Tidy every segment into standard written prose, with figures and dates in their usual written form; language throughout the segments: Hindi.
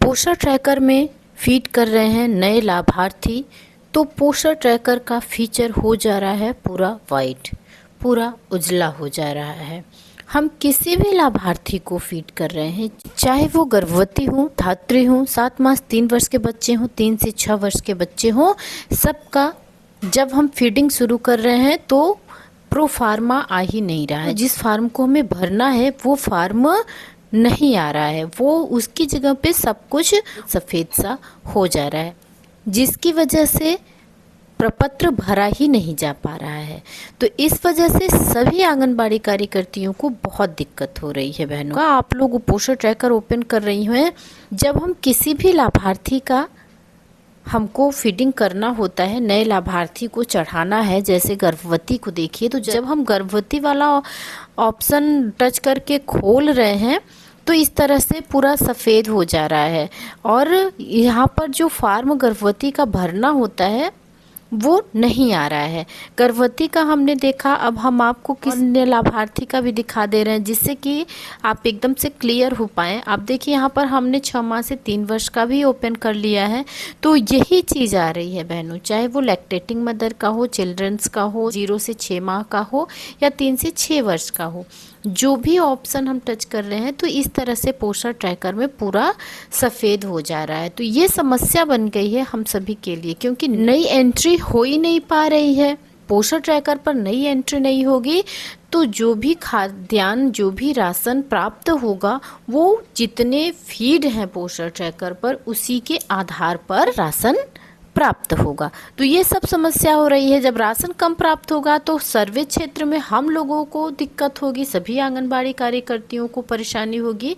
पोषण ट्रैकर में फीड कर रहे हैं नए लाभार्थी, तो पोषण ट्रैकर का फीचर हो जा रहा है पूरा वाइट, पूरा उजला हो जा रहा है। हम किसी भी लाभार्थी को फीड कर रहे हैं, चाहे वो गर्भवती हो, धात्री हो, 7 मास 3 वर्ष के बच्चे हों, 3 से 6 वर्ष के बच्चे हों, सबका जब हम फीडिंग शुरू कर रहे हैं तो प्रो फार्मा आ ही नहीं रहा है। जिस फार्म को हमें भरना है वो फार्म नहीं आ रहा है, वो उसकी जगह पे सब कुछ सफ़ेद सा हो जा रहा है, जिसकी वजह से प्रपत्र भरा ही नहीं जा पा रहा है। तो इस वजह से सभी आंगनबाड़ी कार्यकर्तियों को बहुत दिक्कत हो रही है। बहनों का आप लोग पोषण ट्रैकर ओपन कर रही हैं, जब हम किसी भी लाभार्थी का हमको फीडिंग करना होता है, नए लाभार्थी को चढ़ाना है, जैसे गर्भवती को देखिए, तो जब हम गर्भवती वाला ऑप्शन टच करके खोल रहे हैं तो इस तरह से पूरा सफ़ेद हो जा रहा है, और यहाँ पर जो फार्म गर्भवती का भरना होता है वो नहीं आ रहा है। गर्भवती का हमने देखा, अब हम आपको किसी लाभार्थी का भी दिखा दे रहे हैं जिससे कि आप एकदम से क्लियर हो पाएँ। आप देखिए यहाँ पर हमने 6 माह से 3 वर्ष का भी ओपन कर लिया है, तो यही चीज़ आ रही है बहनों, चाहे वो लैक्टेटिंग मदर का हो, चिल्ड्रंस का हो, 0 से 6 माह का हो या 3 से 6 वर्ष का हो, जो भी ऑप्शन हम टच कर रहे हैं तो इस तरह से पोषण ट्रैकर में पूरा सफ़ेद हो जा रहा है। तो ये समस्या बन गई है हम सभी के लिए, क्योंकि नई एंट्री हो ही नहीं पा रही है। पोषण ट्रैकर पर नई एंट्री नहीं होगी तो जो भी खाद्यान्न, जो भी राशन प्राप्त होगा, वो जितने फीड हैं पोषण ट्रैकर पर उसी के आधार पर राशन प्राप्त होगा। तो ये सब समस्या हो रही है। जब राशन कम प्राप्त होगा तो सर्वे क्षेत्र में हम लोगों को दिक्कत होगी, सभी आंगनबाड़ी कार्यकर्तियों को परेशानी होगी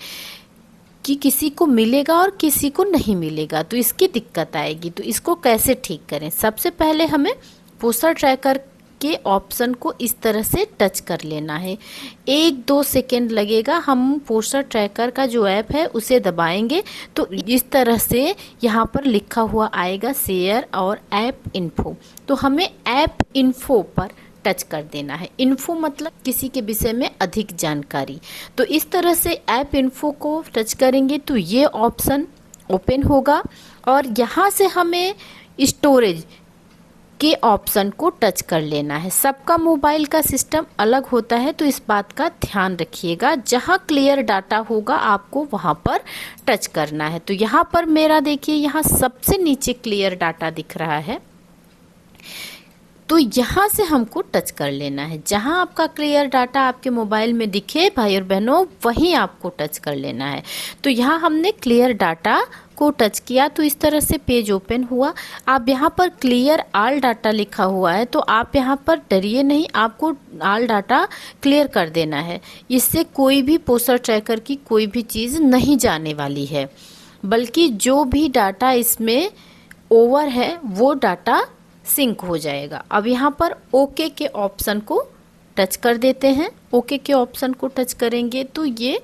कि किसी को मिलेगा और किसी को नहीं मिलेगा, तो इसकी दिक्कत आएगी। तो इसको कैसे ठीक करें? सबसे पहले हमें पोषण ट्रैकर के ऑप्शन को इस तरह से टच कर लेना है। 1-2 सेकेंड लगेगा। हम पोषण ट्रैकर का जो ऐप है उसे दबाएंगे तो इस तरह से यहाँ पर लिखा हुआ आएगा शेयर और ऐप इन्फो, तो हमें ऐप इन्फो पर टच कर देना है। इन्फो मतलब किसी के विषय में अधिक जानकारी। तो इस तरह से ऐप इन्फो को टच करेंगे तो ये ऑप्शन ओपन होगा, और यहाँ से हमें स्टोरेज के ऑप्शन को टच कर लेना है। सबका मोबाइल का सिस्टम अलग होता है, तो इस बात का ध्यान रखिएगा। जहाँ क्लियर डाटा होगा आपको वहाँ पर टच करना है। तो यहाँ पर मेरा देखिए, यहाँ सबसे नीचे क्लियर डाटा दिख रहा है, तो यहाँ से हमको टच कर लेना है। जहाँ आपका क्लियर डाटा आपके मोबाइल में दिखे भाई और बहनों, वहीं आपको टच कर लेना है। तो यहाँ हमने क्लियर डाटा को टच किया तो इस तरह से पेज ओपन हुआ। आप यहाँ पर क्लियर ऑल डाटा लिखा हुआ है, तो आप यहाँ पर डरिए नहीं, आपको ऑल डाटा क्लियर कर देना है। इससे कोई भी पोषण ट्रैकर की कोई भी चीज़ नहीं जाने वाली है, बल्कि जो भी डाटा इसमें ओवर है वो डाटा सिंक हो जाएगा। अब यहाँ पर ओके के ऑप्शन को टच कर देते हैं। ओके के ऑप्शन को टच करेंगे तो ये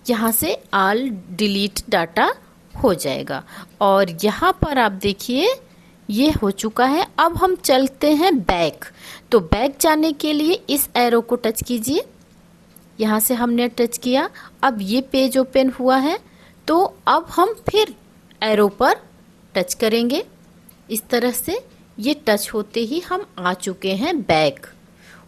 यहाँ से ऑल डिलीट डाटा हो जाएगा, और यहाँ पर आप देखिए ये हो चुका है। अब हम चलते हैं बैक। तो बैक जाने के लिए इस एरो को टच कीजिए। यहाँ से हमने टच किया, अब ये पेज ओपन हुआ है, तो अब हम फिर एरो पर टच करेंगे। इस तरह से ये टच होते ही हम आ चुके हैं, बैक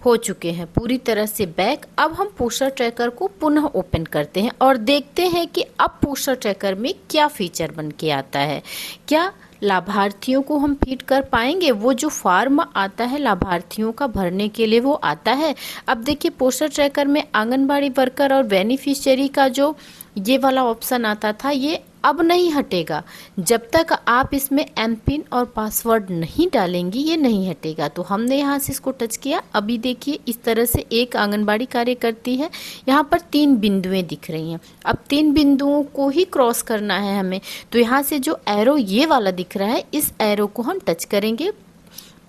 हो चुके हैं पूरी तरह से बैक। अब हम पोषण ट्रैकर को पुनः ओपन करते हैं और देखते हैं कि अब पोषण ट्रैकर में क्या फीचर बन के आता है। क्या लाभार्थियों को हम फीड कर पाएंगे? वो जो फॉर्म आता है लाभार्थियों का भरने के लिए वो आता है। अब देखिए पोषण ट्रैकर में आंगनबाड़ी वर्कर और बेनिफिशियरी का जो ये वाला ऑप्शन आता था, ये अब नहीं हटेगा। जब तक आप इसमें एमपिन और पासवर्ड नहीं डालेंगी ये नहीं हटेगा। तो हमने यहाँ से इसको टच किया। अभी देखिए इस तरह से एक आंगनबाड़ी कार्यकर्ती है, यहाँ पर 3 बिंदुएं दिख रही हैं। अब 3 बिंदुओं को ही क्रॉस करना है हमें, तो यहाँ से जो एरो ये वाला दिख रहा है, इस एरो को हम टच करेंगे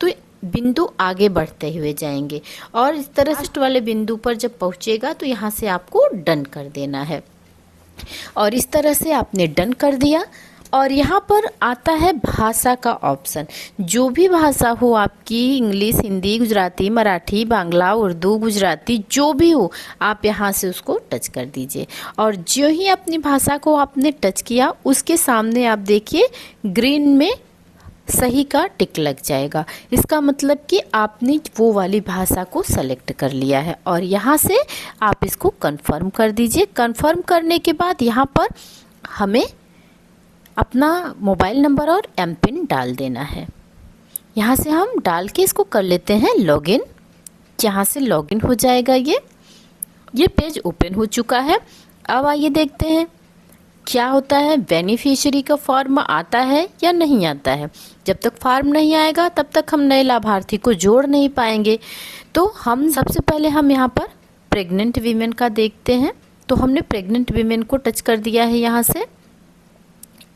तो बिंदु आगे बढ़ते हुए जाएंगे, और इस तरह से लास्ट वाले बिंदु पर जब पहुँचेगा तो यहाँ से आपको डन कर देना है। और इस तरह से आपने डन कर दिया। और यहाँ पर आता है भाषा का ऑप्शन। जो भी भाषा हो आपकी, इंग्लिश, हिंदी, गुजराती, मराठी, बांग्ला, उर्दू, गुजराती, जो भी हो, आप यहाँ से उसको टच कर दीजिए। और जो ही अपनी भाषा को आपने टच किया, उसके सामने आप देखिए ग्रीन में सही का टिक लग जाएगा। इसका मतलब कि आपने वो वाली भाषा को सेलेक्ट कर लिया है। और यहाँ से आप इसको कंफर्म कर दीजिए। कंफर्म करने के बाद यहाँ पर हमें अपना मोबाइल नंबर और एम पिन डाल देना है। यहाँ से हम डाल के इसको कर लेते हैं लॉगिन। यहाँ से लॉगिन हो जाएगा। ये पेज ओपन हो चुका है। अब आइए देखते हैं क्या होता है, बेनिफिशियरी का फॉर्म आता है या नहीं आता है। जब तक फॉर्म नहीं आएगा तब तक हम नए लाभार्थी को जोड़ नहीं पाएंगे। तो हम सबसे पहले हम यहाँ पर प्रेग्नेंट वीमेन का देखते हैं। तो हमने प्रेग्नेंट वीमेन को टच कर दिया है। यहाँ से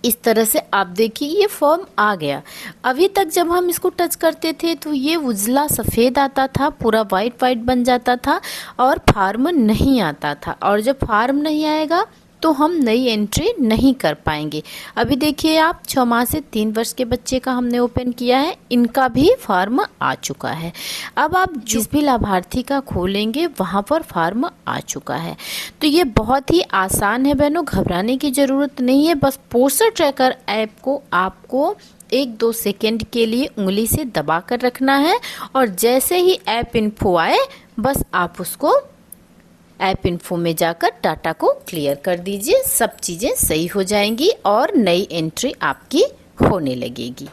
इस तरह से आप देखिए ये फॉर्म आ गया। अभी तक जब हम इसको टच करते थे तो ये उजला सफ़ेद आता था, पूरा वाइट वाइट बन जाता था और फॉर्म नहीं आता था। और जब फॉर्म नहीं आएगा तो हम नई एंट्री नहीं कर पाएंगे। अभी देखिए आप 6 माह से 3 वर्ष के बच्चे का हमने ओपन किया है, इनका भी फॉर्म आ चुका है। अब आप जिस भी लाभार्थी का खोलेंगे वहाँ पर फॉर्म आ चुका है। तो ये बहुत ही आसान है बहनों, घबराने की ज़रूरत नहीं है। बस पोस्टर ट्रैकर ऐप को आपको 1-2 सेकेंड के लिए उंगली से दबा कर रखना है और जैसे ही ऐप इन्फो आए बस आप उसको ऐप इन्फो में जाकर डाटा को क्लियर कर दीजिए। सब चीज़ें सही हो जाएंगी और नई एंट्री आपकी होने लगेगी।